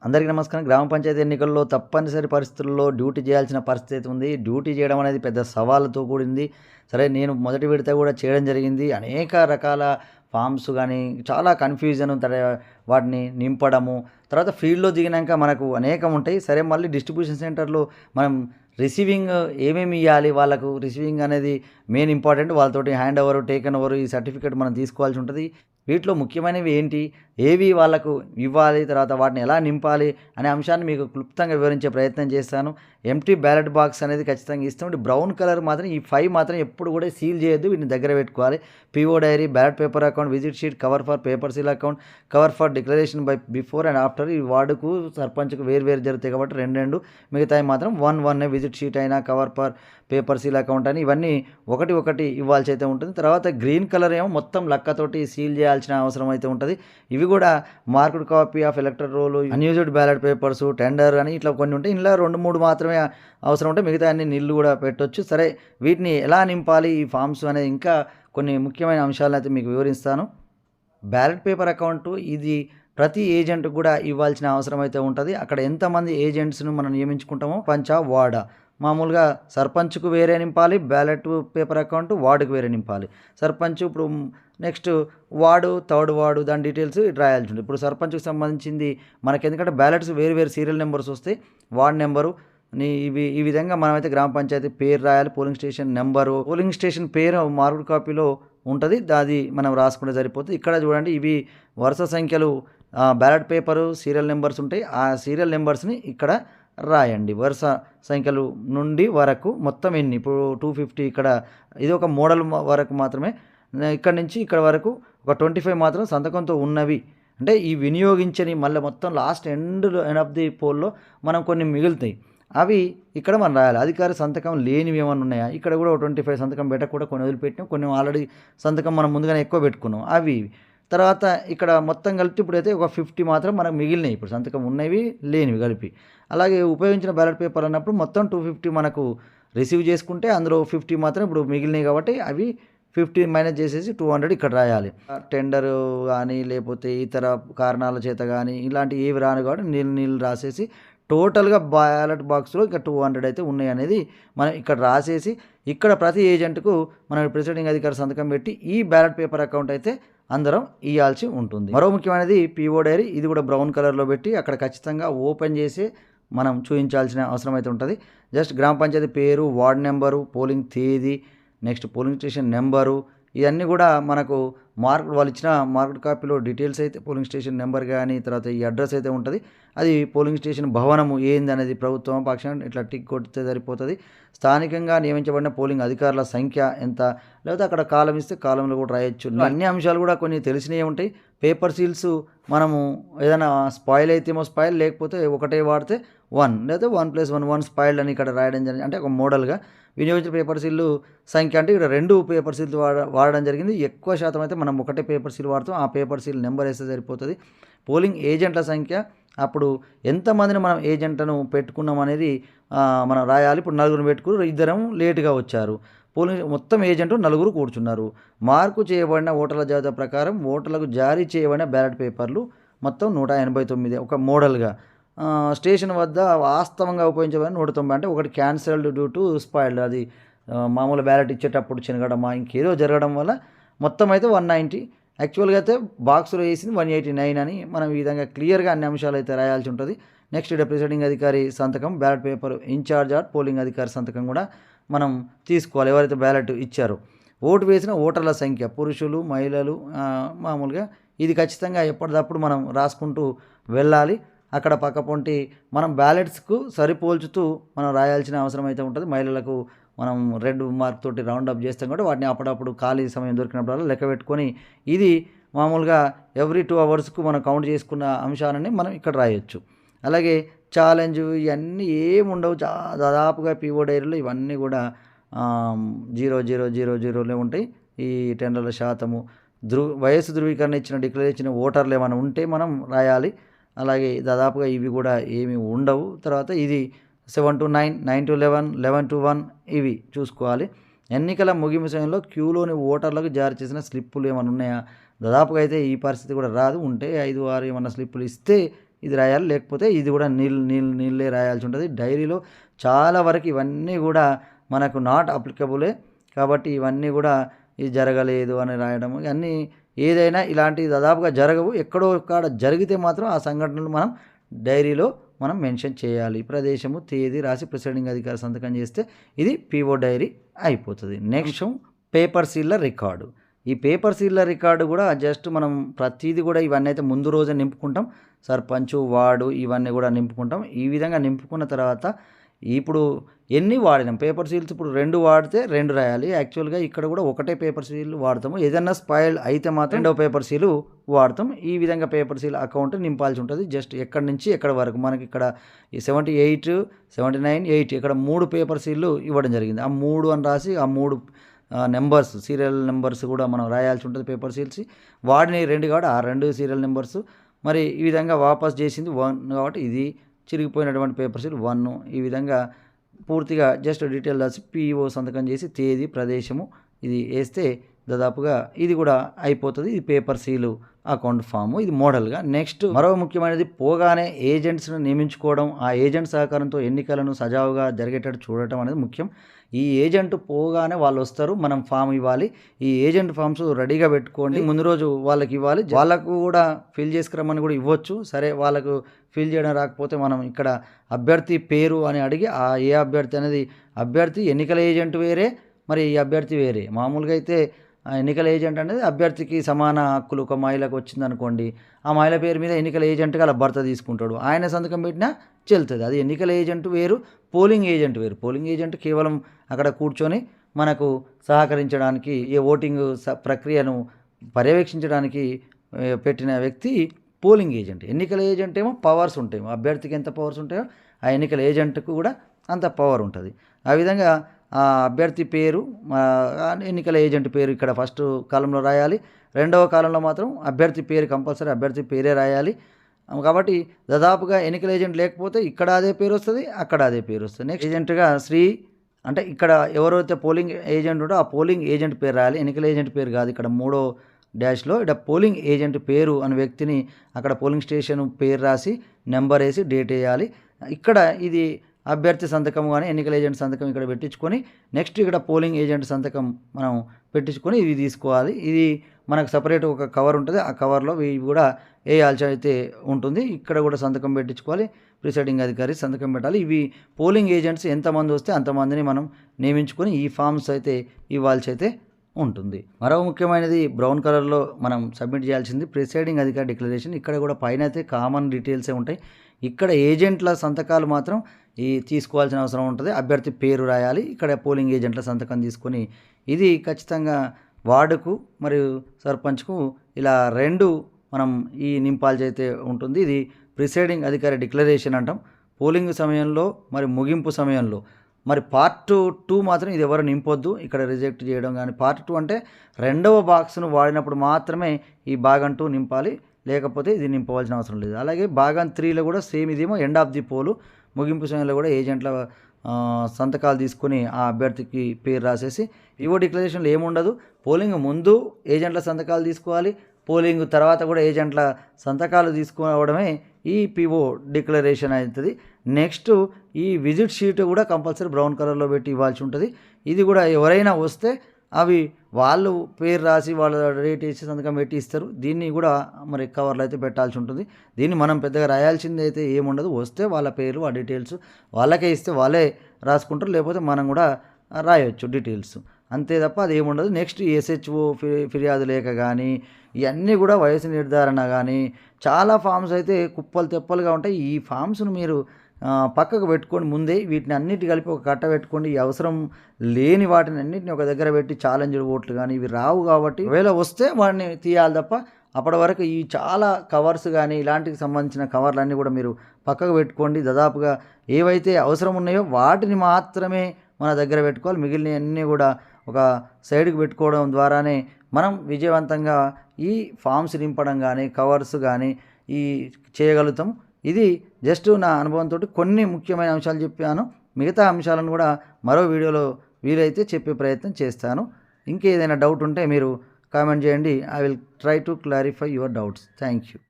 అందరికీ నమస్కారం. గ్రామ పంచాయతీ ఎన్నికల్లో తప్పనిసరి పరిస్థితుల్లో డ్యూటీ చేయాల్సిన పరిస్థితి ఉంది. డ్యూటీ చేయడం అనేది పెద్ద సవాలుతో కూడింది. సరే నేను మొదటి విడత కూడా చేయడం జరిగింది. అనేక రకాల ఫామ్స్ గానీ, చాలా కన్‌ఫ్యూజన్ వాటిని నింపడము. తర్వాత ఫీల్డ్‌లో దిగినాక మనకు అనేకం ఉంటాయి. సరే మళ్ళీ డిస్ట్రిబ్యూషన్ సెంటర్‌లో మనం రిసీవింగ్ ఏమేమి ఇయ్యాలి వాళ్ళకు రిసీవింగ్ అనేది మెయిన్ ఇంపార్టెంట్. వాళ్ళతోటి హ్యాండ్ ఓవర్, టేకెన్ ఓవర్ ఈ సర్టిఫికేట్ మనం తీసుకోవాల్సి ఉంటది. వీటిలో ముఖ్యమైనవి ఏంటి? ఏవి వాళ్ళకు ఇవ్వాలి? తర్వాత వాటిని ఎలా నింపాలి? అనే అంశాన్ని మీకు క్లుప్తంగా వివరించే ప్రయత్నం చేస్తాను. ఎంప్టీ బ్యాలెట్ బాక్స్ అనేది ఖచ్చితంగా ఇస్తాం. బ్రౌన్ కలర్ మాత్రం ఈ 5 మాత్రం ఎప్పుడు కూడా సీల్ చేయొద్దు. వీటిని దగ్గర పెట్టుకోవాలి. PO diary, ballot paper account, visit sheet, cover for paper seal account, cover for declaration by before and after. ఈ వార్డుకు, సర్పంచ్‌కు వేరు జరుగుతాయి కాబట్టి 2 మిగతాయి మాత్రం 1 విజిట్ షీట్ అయినా, cover for paper seal account అని ఇవన్నీ ఒకటి ఇవ్వాల్సి అయితే ఉంటుంది. తర్వాత గ్రీన్ కలర్ ఏమో మొత్తం లక్కతోటి సీల్ చేయాల్సిన అవసరం అయితే ఉంటుంది. ఇవి కూడా marked copy of electoral roll, unused ballot papers, tender అని ఇట్లా కొన్ని ఉంటాయి. ఇందులో 2, 3 మాత్రమే అవసరం ఉంటాయి. మిగతా అన్ని నిల్లు కూడా పెట్టొచ్చు. సరే వీటిని ఎలా నింపాలి ఈ ఫామ్స్ అనేది ఇంకా కొన్ని ముఖ్యమైన అంశాలను అయితే మీకు వివరిస్తాను. బ్యాలెట్ పేపర్ అకౌంటు ఇది ప్రతి ఏజెంట్ కూడా ఇవ్వాల్సిన అవసరం అయితే ఉంటుంది. అక్కడ ఎంతమంది ఏజెంట్స్‌ను మనం నియమించుకుంటామో పంచా, వార్డా. మామూలుగా సర్పంచ్‌కు వేరే నింపాలి. బ్యాలెట్ పేపర్ అకౌంట్ వార్డుకి వేరే నింపాలి. సర్పంచ్ ఇప్పుడు నెక్స్ట్ వార్డు, థర్డ్ వార్డు దాని డీటెయిల్స్ రాయాల్సి ఉంటుంది. ఇప్పుడు సర్పంచ్‌కి సంబంధించింది మనకి ఎందుకంటే బ్యాలెట్స్ వేరు సీరియల్ నెంబర్స్ వస్తాయి. వార్డ్ నెంబరు ఈ విధంగా మనమైతే గ్రామ పంచాయతీ పేరు రాయాలి. Polling station number, polling station పేరు మార్క్డ్ కాపీలో ఉంటుంది. అది మనం రాసుకుంటే సరిపోతుంది. ఇక్కడ చూడండి ఇవి వరుస సంఖ్యలు బ్యాలెట్ పేపరు సీరియల్ నెంబర్స్ ఉంటాయి. ఆ సీరియల్ నెంబర్స్‌ని ఇక్కడ రాయండి. వరుస సంఖ్యలు నుండి వరకు మొత్తం ఎన్ని ఇప్పుడు 250 ఇక్కడ ఇది ఒక మోడల్ వరకు మాత్రమే. ఇక్కడి నుంచి ఇక్కడ వరకు ఒక 25 మాత్రం సంతకంతో ఉన్నవి. అంటే ఈ వినియోగించని మళ్ళీ మొత్తం లాస్ట్ ఎండ్ ఆఫ్ ది పోల్‌లో మనం కొన్ని మిగులుతాయి. అవి ఇక్కడ మనం రాయాలి. అధికారి సంతకం లేనివి ఏమన్నా ఉన్నాయా? ఇక్కడ కూడా 25 సంతకం పెట్టకుండా కొన్ని వదిలిపెట్టినాం. కొన్ని ఆల్రెడీ సంతకం మనం ముందుగానే ఎక్కువ పెట్టుకున్నాం. అవి తర్వాత ఇక్కడ మొత్తం కలిపి ఇప్పుడైతే ఒక 50 మాత్రం మనకు మిగిలినాయి. ఇప్పుడు సంతకం ఉన్నవి, లేనివి కలిపి. అలాగే ఉపయోగించిన బ్యాలెట్ పేపర్ అన్నప్పుడు మొత్తం 250 మనకు రిసీవ్ చేసుకుంటే అందులో 50 మాత్రం ఇప్పుడు మిగిలినాయి కాబట్టి అవి 50 మైనస్ చేసేసి 200 ఇక్కడ రాయాలి. టెండరు కానీ లేకపోతే ఇతర కారణాల చేత కానీ ఇలాంటివి ఏవి రాను కాబట్టి నీళ్ళు రాసేసి టోటల్గా బ్యాలెట్ బాక్స్లో ఇంకా 200 అయితే ఉన్నాయి అనేది మనం ఇక్కడ రాసేసి ఇక్కడ ప్రతి ఏజెంట్కు మనం ప్రిసైడింగ్ అధికారి సంతకం పెట్టి ఈ బ్యాలెట్ పేపర్ అకౌంట్ అయితే అందరం ఇవ్వాల్సి ఉంటుంది. మరో ముఖ్యమైనది పీఓ డైరీ. ఇది కూడా బ్రౌన్ కలర్లో పెట్టి అక్కడ ఖచ్చితంగా ఓపెన్ చేసి మనం చూపించాల్సిన అవసరం అయితే ఉంటుంది. జస్ట్ గ్రామ పంచాయతీ పేరు, వార్డ్ నెంబరు, పోలింగ్ తేదీ, నెక్స్ట్ పోలింగ్ స్టేషన్ నెంబరు ఇవన్నీ కూడా మనకు వాళ్ళు ఇచ్చిన మార్క్డ్ కాపీలో డీటెయిల్స్ అయితే పోలింగ్ స్టేషన్ నెంబర్ కానీ తర్వాత ఈ అడ్రస్ అయితే ఉంటుంది. అది పోలింగ్ స్టేషన్ భవనము ఏంది అనేది ప్రభుత్వం పక్షాన ఇట్లా టిక్ కొడితే సరిపోతుంది. స్థానికంగా నియమించబడిన పోలింగ్ అధికారుల సంఖ్య ఎంత, లేకపోతే అక్కడ కాలం ఇస్తే కాలంలో కూడా రాయొచ్చు. అన్ని అంశాలు కూడా కొన్ని తెలిసినవి ఉంటాయి. పేపర్ సీల్స్ మనము ఏదైనా స్పాయిల్ అయితేమో స్పాయిల్, లేకపోతే ఒకటే వాడితే 1 లేదా 1+1 స్పాయిల్డ్ అని ఇక్కడ రాయడం జరిగింది. అంటే ఒక మోడల్గా వినియోగించిన పేపర్ సీల్లు సంఖ్య అంటే ఇక్కడ 2 పేపర్ సీల్స్ వాడడం జరిగింది. ఎక్కువ శాతం అయితే మనం ఒకటే పేపర్ సీల్ వాడతాం. ఆ పేపర్ సీల్ నెంబర్ వేస్తే సరిపోతుంది. పోలింగ్ ఏజెంట్ల సంఖ్య అప్పుడు ఎంతమందిని మనం ఏజెంట్లను పెట్టుకున్నాం అనేది మనం రాయాలి. ఇప్పుడు 4 పెట్టుకున్నారు, 2 లేటుగా వచ్చారు. పోలింగ్ మొత్తం ఏజెంట్ 4 కూర్చున్నారు. మార్కు చేయబడిన ఓటర్ల జాబితా ప్రకారం ఓటర్లకు జారీ చేయబడిన బ్యాలెట్ పేపర్లు మొత్తం 189 ఒక మోడల్గా. స్టేషన్ వద్ద వాస్తవంగా ఉపయోగించబడిన 190 అంటే ఒకటి క్యాన్సల్డ్ డ్యూ టు స్పాయిల్డ్. అది మామూలు బ్యాలెట్ ఇచ్చేటప్పుడు చినగడమా ఇంకేదో జరగడం వల్ల మొత్తం అయితే 190. యాక్చువల్గా అయితే బాక్స్లో వేసింది 189 అని మనం ఈ విధంగా క్లియర్గా అన్ని అంశాలు అయితే రాయాల్సి ఉంటుంది. నెక్స్ట్ ఇక్కడ ప్రిసైడింగ్ అధికారి సంతకం, ballot paper incharge or polling అధికారి సంతకం కూడా మనం తీసుకోవాలి. ఎవరైతే బ్యాలెట్ ఇచ్చారో ఓటు వేసిన ఓటర్ల సంఖ్య పురుషులు, మహిళలు మామూలుగా ఇది ఖచ్చితంగా ఎప్పటికప్పుడు మనం రాసుకుంటూ వెళ్ళాలి. అక్కడ పక్కపొంటి మనం బ్యాలెట్స్కు సరిపోల్చుతూ మనం రాయాల్సిన అవసరం అయితే ఉంటుంది. మహిళలకు మనం రెడ్ మార్క్ తోటి రౌండ్ అప్ చేస్తాం కాబట్టి వాటిని అప్పుడప్పుడు ఖాళీ సమయం దొరికినప్పుడల్లా లెక్క పెట్టుకొని ఇది మామూలుగా ఎవ్రీ 2 అవర్స్కు మనం కౌంట్ చేసుకున్న అంశాలని మనం ఇక్కడ రాయొచ్చు. అలాగే ఛాలెంజ్ ఇవన్నీ ఏముండవు. దాదాపుగా పీఓ డైరీలో ఇవన్నీ కూడా 0,0,0,0 ఉంటాయి. ఈ టెండర్ల శాతము, వయస్సు ధృవీకరణ ఇచ్చిన డిక్లేర్ ఓటర్లు ఏమైనా ఉంటే మనం రాయాలి. అలాగే దాదాపుగా ఇవి కూడా ఏమి ఉండవు. తర్వాత ఇది 7 to 9, 9 to 11, 11 to 1 ఇవి చూసుకోవాలి. ఎన్నికల ముగింపు సమయంలో క్యూలోని ఓటర్లకు జారీ చేసిన స్లిప్పులు ఏమైనా ఉన్నాయా? దాదాపుగా అయితే ఈ పరిస్థితి కూడా రాదు. ఉంటే 5, 6 ఏమన్నా స్లిప్పులు ఇస్తే ఇది రాయాలి, లేకపోతే ఇది కూడా నీళ్ళే రాయాల్సి ఉంటుంది. డైరీలో చాలా వరకు ఇవన్నీ కూడా మనకు నాట్ అప్లికబులే. కాబట్టి ఇవన్నీ కూడా ఇది జరగలేదు అని రాయడం, ఇవన్నీ ఏదైనా ఇలాంటివి దాదాపుగా జరగవు. ఎక్కడో ఒక్కడ జరిగితే మాత్రం ఆ సంఘటనలు మనం డైరీలో మనం మెన్షన్ చేయాలి. ప్రదేశము, తేదీ రాసి ప్రిసైడింగ్ అధికారి సంతకం చేస్తే ఇది పీఓ డైరీ అయిపోతుంది. నెక్స్ట్ పేపర్ సీళ్ళ రికార్డు. ఈ పేపర్ సీళ్ళ రికార్డు కూడా జస్ట్ మనం ప్రతిదీ కూడా ఇవన్నీ అయితే ముందు రోజే నింపుకుంటాం. సర్పంచు, వార్డు ఇవన్నీ కూడా నింపుకుంటాం. ఈ విధంగా నింపుకున్న తర్వాత ఇప్పుడు ఎన్ని వాడినాం పేపర్ సీల్స్, ఇప్పుడు 2 వాడితే 2 రాయాలి. యాక్చువల్గా ఇక్కడ కూడా ఒకటే పేపర్ సీల్ వాడతాము. ఏదైనా స్పాయిల్ అయితే మాత్రం 2వ పేపర్ సీలు వాడతాం. ఈ విధంగా పేపర్ సీల్ అకౌంట్ నింపాల్సి ఉంటుంది. జస్ట్ ఎక్కడి నుంచి ఎక్కడి వరకు మనకి ఇక్కడ ఈ 78, 79, 80 ఇక్కడ 3 పేపర్ సీళ్ళు ఇవ్వడం జరిగింది. ఆ 3 అని రాసి ఆ 3 నెంబర్స్, సీరియల్ నెంబర్స్ కూడా మనం రాయాల్సి ఉంటుంది. పేపర్ సీల్స్ వాడినవి 2 కాబట్టి ఆ 2 సీరియల్ నెంబర్స్. మరి ఈ విధంగా వాపస్ చేసింది 1 కాబట్టి ఇది చిరిగిపోయినటువంటి పేపర్ సీల్ 1. ఈ విధంగా పూర్తిగా జస్ట్ డీటెయిల్ రాసి పీఓ సంతకం చేసి తేదీ, ప్రదేశము ఇది వేస్తే దాదాపుగా ఇది కూడా అయిపోతుంది. ఇది పేపర్ సీలు అకౌంట్ ఫాము. ఇది మోడల్గా. నెక్స్ట్ మరో ముఖ్యమైనది, పోగానే ఏజెంట్స్ను నియమించుకోవడం, ఆ ఏజెంట్ సహకారంతో ఎన్నికలను సజావుగా జరిగేటట్టు చూడటం అనేది ముఖ్యం. ఈ ఏజెంట్ పోగానే వాళ్ళు వస్తారు, మనం ఫామ్ ఇవ్వాలి. ఈ ఏజెంట్ ఫామ్స్ రెడీగా పెట్టుకోండి, ముందు రోజు వాళ్ళకి ఇవ్వాలి. వాళ్ళకు కూడా ఫిల్ చేసుకురమ్మని కూడా ఇవ్వచ్చు. సరే వాళ్ళకు ఫిల్ చేయడం రాకపోతే మనం ఇక్కడ అభ్యర్థి పేరు అని అడిగి ఆ ఏ అభ్యర్థి అనేది, అభ్యర్థి ఎన్నికల ఏజెంట్ వేరే, మరి ఈ అభ్యర్థి వేరే. మామూలుగా అయితే ఎన్నికల ఏజెంట్ అనేది అభ్యర్థికి సమాన హక్కులు ఒక మహిళకు వచ్చిందనుకోండి, ఆ మహిళ పేరు మీద ఎన్నికల ఏజెంట్గా అలా భర్త తీసుకుంటాడు, ఆయన సంతకం పెట్టినా చెల్తుంది. అది ఎన్నికల ఏజెంట్ వేరు, పోలింగ్ ఏజెంట్ వేరు. పోలింగ్ ఏజెంట్ కేవలం అక్కడ కూర్చొని మనకు సహకరించడానికి, ఏ ఓటింగ్ ప్రక్రియను పర్యవేక్షించడానికి పెట్టిన వ్యక్తి పోలింగ్ ఏజెంట్. ఎన్నికల ఏజెంట్ ఏమో పవర్స్ ఉంటాయి, అభ్యర్థికి ఎంత పవర్స్ ఉంటాయో ఆ ఎన్నికల ఏజెంట్కు కూడా అంత పవర్ ఉంటుంది. ఆ విధంగా ఆ అభ్యర్థి పేరు, ఎన్నికల ఏజెంట్ పేరు ఇక్కడ ఫస్ట్ కాలంలో రాయాలి. 2వ కాలంలో మాత్రం అభ్యర్థి పేరు కంపల్సరీ అభ్యర్థి పేరే రాయాలి. కాబట్టి దాదాపుగా ఎన్నికల ఏజెంట్ లేకపోతే ఇక్కడ అదే పేరు వస్తుంది, అక్కడ అదే పేరు వస్తుంది. నెక్స్ట్ ఏజెంట్గా శ్రీ అంటే ఇక్కడ ఎవరైతే పోలింగ్ ఏజెంట్ ఉంటో ఆ పోలింగ్ ఏజెంట్ పేరు రాయాలి, ఎన్నికల ఏజెంట్ పేరు కాదు. ఇక్కడ 3వ డాష్లో ఇక్కడ పోలింగ్ ఏజెంట్ పేరు అనే వ్యక్తిని అక్కడ పోలింగ్ స్టేషన్ పేరు రాసి నెంబర్ వేసి డేట్ వేయాలి. ఇక్కడ ఇది అభ్యర్థి సంతకం కానీ ఎన్నికల ఏజెంట్ సంతకం ఇక్కడ పెట్టించుకొని నెక్స్ట్ ఇక్కడ పోలింగ్ ఏజెంట్ సంతకం మనం పెట్టించుకొని ఇవి తీసుకోవాలి. ఇది మనకు సపరేట్ ఒక కవర్ ఉంటుంది, ఆ కవర్లో ఇవి కూడా వేయాల్సి అయితే ఉంటుంది. ఇక్కడ కూడా సంతకం పెట్టించుకోవాలి, ప్రిసైడింగ్ అధికారి సంతకం పెట్టాలి. ఇవి పోలింగ్ ఏజెంట్స్ ఎంతమంది వస్తే అంతమందిని మనం నియమించుకొని ఈ ఫామ్స్ అయితే ఇవ్వాల్సి అయితే ఉంటుంది. మరో ముఖ్యమైనది బ్రౌన్ కలర్లో మనం సబ్మిట్ చేయాల్సింది ప్రిసైడింగ్ అధికారి డిక్లరేషన్. ఇక్కడ కూడా పైన అయితే కామన్ డీటెయిల్సే ఉంటాయి. ఇక్కడ ఏజెంట్ల సంతకాలు మాత్రం ఈ తీసుకోవాల్సిన అవసరం ఉంటుంది. అభ్యర్థి పేరు రాయాలి, ఇక్కడ పోలింగ్ ఏజెంట్ల సంతకం తీసుకొని ఇది ఖచ్చితంగా వార్డుకు మరియు సర్పంచ్కు ఇలా 2 మనం ఈ నింపాల్సి అయితే ఉంటుంది. ఇది ప్రిసైడింగ్ అధికారి డిక్లరేషన్ అంటాం. పోలింగ్ సమయంలో మరి ముగింపు సమయంలో మరి పార్ట్ 2 మాత్రం ఇది ఎవరు నింపొద్దు, ఇక్కడ రిజెక్ట్ చేయడం కానీ. పార్ట్ 2 అంటే 2వ బాక్స్ను వాడినప్పుడు మాత్రమే ఈ భాగం 2 నింపాలి, లేకపోతే ఇది నింపవలసిన అవసరం లేదు. అలాగే భాగం 3లో కూడా సేమ్, ఇదేమో ఎండ్ ఆఫ్ ది పోలు, ముగింపు సమయంలో కూడా ఏజెంట్ల సంతకాలు తీసుకొని ఆ అభ్యర్థికి పేరు రాసేసి. ఈవో డిక్లరేషన్లో ఏముండదు, పోలింగ్ ముందు ఏజెంట్ల సంతకాలు తీసుకోవాలి, పోలింగ్ తర్వాత కూడా ఏజెంట్ల సంతకాలు తీసుకోవడమే ఈ పిఓ డిక్లరేషన్ అవుతుంది. నెక్స్ట్ ఈ విజిట్ షీట్ కూడా కంపల్సరీ బ్రౌన్ కలర్లో పెట్టి ఇవ్వాల్సి ఉంటుంది. ఇది కూడా ఎవరైనా వస్తే అవి వాళ్ళు పేరు రాసి వాళ్ళ రేట్ వేసి సంతకం పెట్టి ఇస్తారు. దీన్ని కూడా మరి కవర్లో అయితే పెట్టాల్సి ఉంటుంది. దీన్ని మనం పెద్దగా రాయాల్సింది అయితే ఏముండదు, వస్తే వాళ్ళ పేరు ఆ డీటెయిల్స్ వాళ్ళకే ఇస్తే వాళ్ళే రాసుకుంటారు, లేకపోతే మనం కూడా రాయొచ్చు డీటెయిల్స్, అంతే తప్ప అది ఏముండదు. నెక్స్ట్ ఎస్హెచ్ఓ ఫిర్యాదు లేఖ కానీ ఇవన్నీ కూడా వయసు నిర్ధారణ కానీ చాలా ఫామ్స్ అయితే కుప్పలు తెప్పలుగా ఉంటాయి. ఈ ఫామ్స్ను మీరు పక్కకు పెట్టుకొని ముందే వీటిని అన్నిటి కలిపి ఒక కట్ట పెట్టుకోండి. ఈ అవసరం లేని వాటిని అన్నింటిని ఒక దగ్గర పెట్టి ఛాలెంజ్డ్ ఓట్లు కానీ ఇవి రావు కాబట్టి ఒకవేళ వస్తే వాడిని తీయాలి తప్ప అప్పటి వరకు ఈ చాలా కవర్స్ కానీ ఇలాంటికి సంబంధించిన కవర్లన్నీ కూడా మీరు పక్కకు పెట్టుకోండి. దాదాపుగా ఏవైతే అవసరం ఉన్నాయో వాటిని మాత్రమే మన దగ్గర పెట్టుకోవాలి, మిగిలినవన్నీ కూడా ఒక సైడ్కి పెట్టుకోవడం ద్వారానే మనం విజయవంతంగా ఈ ఫామ్స్ నింపడం కానీ కవర్స్ కానీ ఈ చేయగలుగుతాం. ఇది జస్ట్ నా అనుభవంతో కొన్ని ముఖ్యమైన అంశాలు చెప్పాను. మిగతా అంశాలను కూడా మరో వీడియోలో వీలైతే చెప్పే ప్రయత్నం చేస్తాను. ఇంకేదైనా డౌట్ ఉంటే మీరు కామెంట్ చేయండి. I will try to clarify your doubts. Thank you.